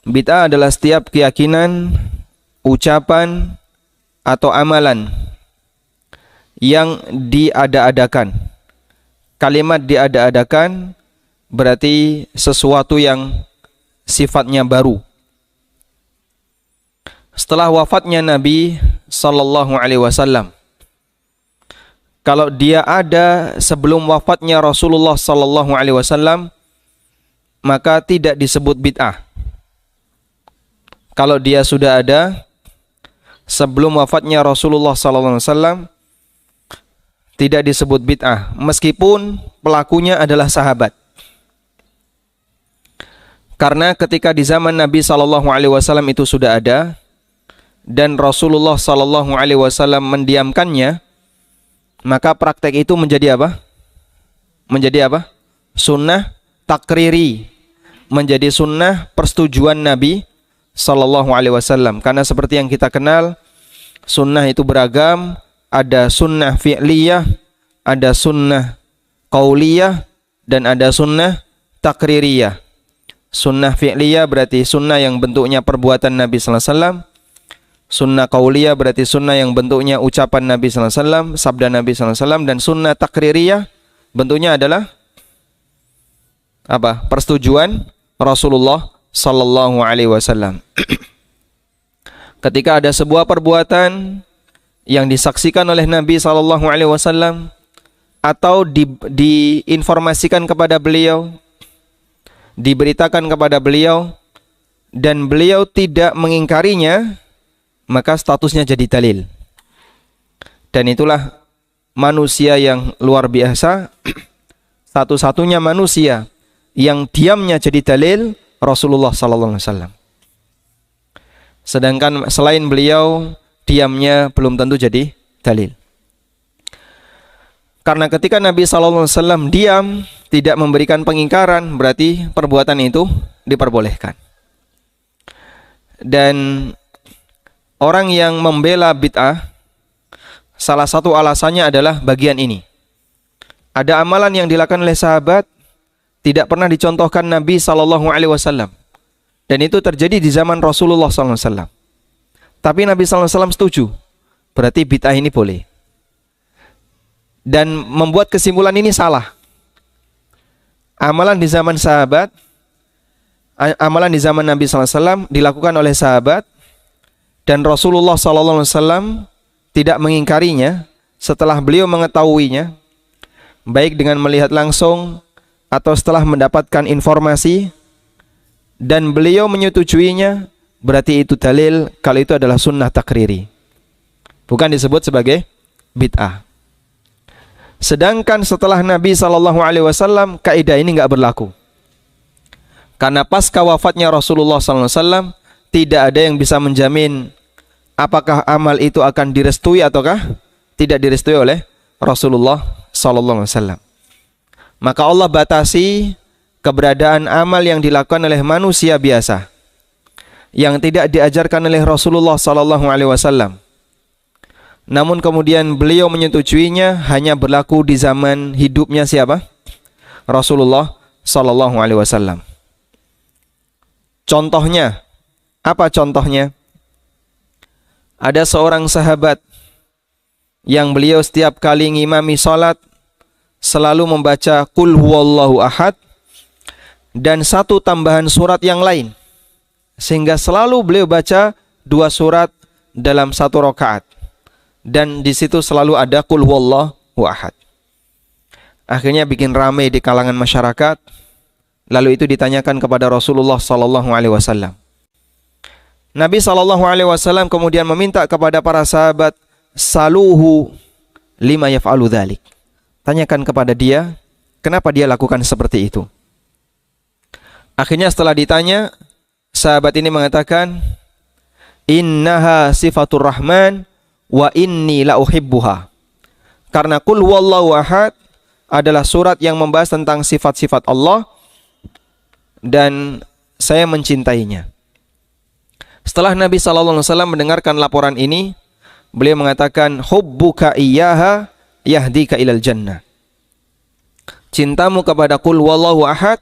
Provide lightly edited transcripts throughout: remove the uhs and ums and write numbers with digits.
Bid'ah adalah setiap keyakinan, ucapan, atau amalan yang diada-adakan. Kalimat diada-adakan berarti sesuatu yang sifatnya baru. Setelah wafatnya Nabi sallallahu alaihi wasallam, kalau dia ada sebelum wafatnya Rasulullah sallallahu alaihi wasallam, maka tidak disebut bid'ah. Kalau dia sudah ada sebelum wafatnya Rasulullah sallallahu alaihi wasallam, tidak disebut bid'ah meskipun pelakunya adalah sahabat. Karena ketika di zaman Nabi sallallahu alaihi wasallam itu sudah ada dan Rasulullah sallallahu alaihi wasallam mendiamkannya, maka praktek itu menjadi apa? Menjadi apa? Sunnah takriri, menjadi sunnah persetujuan Nabi sallallahu alaihi wasallam. Karena seperti yang kita kenal, sunnah itu beragam, ada sunnah fi'liyah, ada sunnah qauliyah, dan ada sunnah takririyah. Sunnah fi'liyah berarti sunnah yang bentuknya perbuatan Nabi sallallahu alaihi wasallam. Sunnah qauliyah berarti sunnah yang bentuknya ucapan Nabi sallallahu alaihi wasallam, sabda Nabi sallallahu alaihi wasallam. Dan sunnah takririyah bentuknya adalah apa? Persetujuan Rasulullah sallallahu alaihi wasallam. Ketika ada sebuah perbuatan yang disaksikan oleh Nabi sallallahu alaihi wasallam atau diinformasikan kepada beliau, diberitakan kepada beliau, dan beliau tidak mengingkarinya, maka statusnya jadi dalil. Dan itulah manusia yang luar biasa, satu-satunya manusia yang diamnya jadi dalil, Rasulullah sallallahu alaihi wasallam. Sedangkan selain beliau, diamnya belum tentu jadi dalil. Karena ketika Nabi sallallahu alaihi wasallam diam, tidak memberikan pengingkaran, berarti perbuatan itu diperbolehkan. Dan orang yang membela bid'ah, salah satu alasannya adalah bagian ini. Ada amalan yang dilakukan oleh sahabat tidak pernah dicontohkan Nabi sallallahu alaihi wasallam. Dan itu terjadi di zaman Rasulullah sallallahu alaihi wasallam. Tapi Nabi sallallahu alaihi wasallam setuju. Berarti bid'ah ini boleh. Dan membuat kesimpulan ini salah. Amalan di zaman sahabat, amalan di zaman Nabi sallallahu alaihi wasallam dilakukan oleh sahabat, dan Rasulullah sallallahu alaihi wasallam tidak mengingkarinya setelah beliau mengetahuinya, baik dengan melihat langsung atau setelah mendapatkan informasi, dan beliau menyetujuinya, berarti itu dalil kalau itu adalah sunnah takriri, bukan disebut sebagai bid'ah. Sedangkan setelah Nabi sallallahu alaihi wasallam, kaidah ini enggak berlaku. Karena pasca wafatnya Rasulullah sallallahu alaihi wasallam, tidak ada yang bisa menjamin apakah amal itu akan direstui ataukah tidak direstui oleh Rasulullah sallallahu alaihi wasallam. Maka Allah batasi keberadaan amal yang dilakukan oleh manusia biasa yang tidak diajarkan oleh Rasulullah sallallahu alaihi wasallam. Namun kemudian beliau menyetujuinya, hanya berlaku di zaman hidupnya siapa? Rasulullah sallallahu alaihi wasallam. Contohnya, apa contohnya? Ada seorang sahabat yang beliau setiap kali ngimami salat selalu membaca Qul huwallahu ahad dan satu tambahan surat yang lain, sehingga selalu beliau baca 2 surat dalam 1 rakaat, dan di situ selalu ada Qul huwallahu ahad. Akhirnya bikin ramai di kalangan masyarakat. Lalu itu ditanyakan kepada Rasulullah sallallahu alaihi wasallam. Nabi sallallahu alaihi wasallam kemudian meminta kepada para sahabat, saluhu lima yaf'alu dzalik. Tanyakan kepada dia, kenapa dia lakukan seperti itu. Akhirnya setelah ditanya, sahabat ini mengatakan, innaha sifatur rahman wa inni la uhibbuha. Karena Qul huwallahu ahad adalah surat yang membahas tentang sifat-sifat Allah dan saya mencintainya. Setelah Nabi sallallahu alaihi wasallam mendengarkan laporan ini, beliau mengatakan, hubbuka iyyaha yahdika ilal jannah. Cintamu kepada Qul huwallahu ahad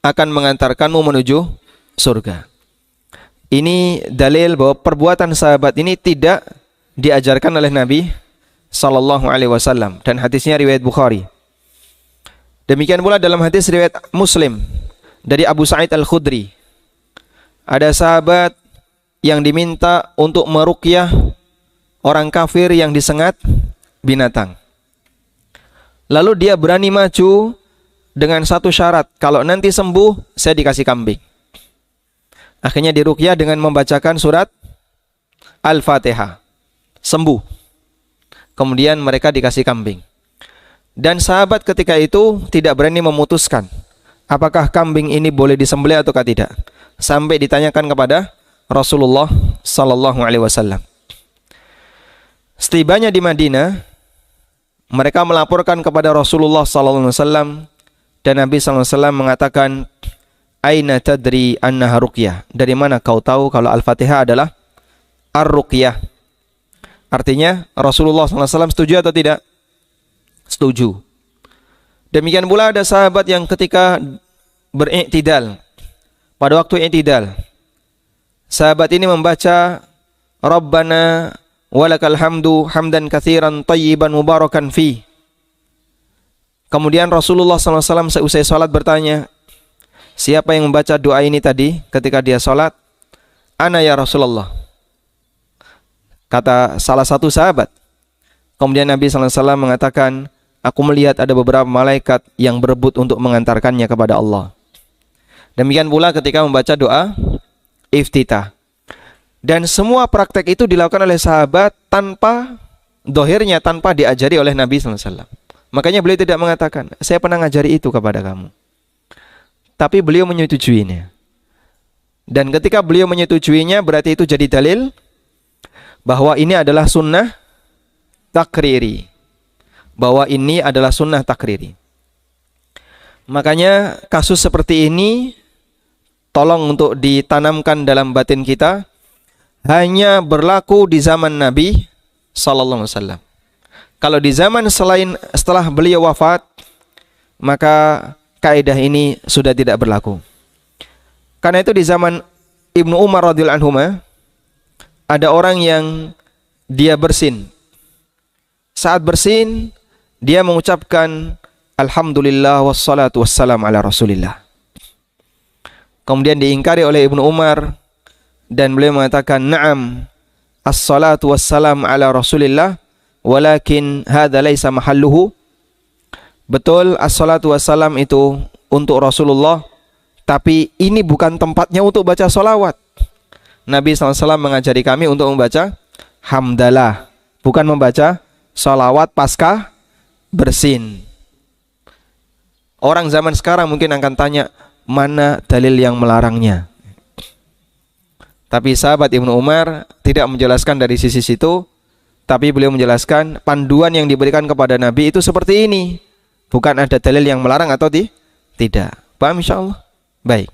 akan mengantarkanmu menuju surga. Ini dalil bahwa perbuatan sahabat ini tidak diajarkan oleh Nabi sallallahu alaihi wasallam, dan hadisnya riwayat Bukhari. Demikian pula dalam hadis riwayat Muslim dari Abu Sa'id Al-Khudri. Ada sahabat yang diminta untuk meruqyah orang kafir yang disengat binatang. Lalu dia berani maju dengan satu syarat, kalau nanti sembuh saya dikasih kambing. Akhirnya diruqyah dengan membacakan surat Al-Fatihah. Sembuh. Kemudian mereka dikasih kambing. Dan sahabat ketika itu tidak berani memutuskan apakah kambing ini boleh disembelih atau tidak, sampai ditanyakan kepada Rasulullah sallallahu alaihi wasallam. Setibanya di Madinah, mereka melaporkan kepada Rasulullah sallallahu alaihi wasallam, dan Nabi sallallahu alaihi wasallam mengatakan, "Aina tadri annaha ruqyah?" Dari mana kau tahu kalau Al-Fatihah adalah ar-ruqyah? Artinya Rasulullah sallallahu alaihi wasallam setuju atau tidak? Setuju. Demikian pula ada sahabat yang ketika beriktidal, pada waktu iktidal, sahabat ini membaca Rabbana walakal hamdu hamdan katsiran thayyiban mubarakan fi. Kemudian Rasulullah SAW seusai salat bertanya, siapa yang membaca doa ini tadi ketika dia salat? Ana ya Rasulullah, kata salah satu sahabat. Kemudian Nabi SAW mengatakan, aku melihat ada beberapa malaikat yang berebut untuk mengantarkannya kepada Allah. Demikian pula ketika membaca doa iftitah. Dan semua praktek itu dilakukan oleh sahabat tanpa dohirnya, tanpa diajari oleh Nabi SAW. Makanya beliau tidak mengatakan, saya pernah ngajari itu kepada kamu. Tapi beliau menyetujuinya. Dan ketika beliau menyetujuinya, berarti itu jadi dalil bahwa ini adalah sunnah takriri. Bahwa ini adalah sunnah takriri. Makanya kasus seperti ini tolong untuk ditanamkan dalam batin kita, hanya berlaku di zaman Nabi sallallahu alaihi wasallam. Kalau di zaman setelah beliau wafat, maka kaidah ini sudah tidak berlaku. Karena itu di zaman Ibnu Umar radhiyallahu anhu ada orang yang dia bersin. Saat bersin, dia mengucapkan alhamdulillah wassalatu wassalam ala rasulillah. Kemudian diingkari oleh Ibnu Umar dan beliau mengatakan, na'am, as-salatu wassalam ala rasulillah, walakin hadha laysa mahalluhu. Betul, as-salatu wassalam itu untuk Rasulullah, tapi ini bukan tempatnya untuk baca salawat. Nabi SAW mengajari kami untuk membaca hamdalah, bukan membaca salawat pasca bersin. Orang zaman sekarang mungkin akan tanya, mana dalil yang melarangnya? Tapi sahabat Ibnu Umar tidak menjelaskan dari sisi situ, tapi beliau menjelaskan panduan yang diberikan kepada Nabi itu seperti ini. Bukan ada dalil yang melarang atau tidak. Paham insyaallah? Baik.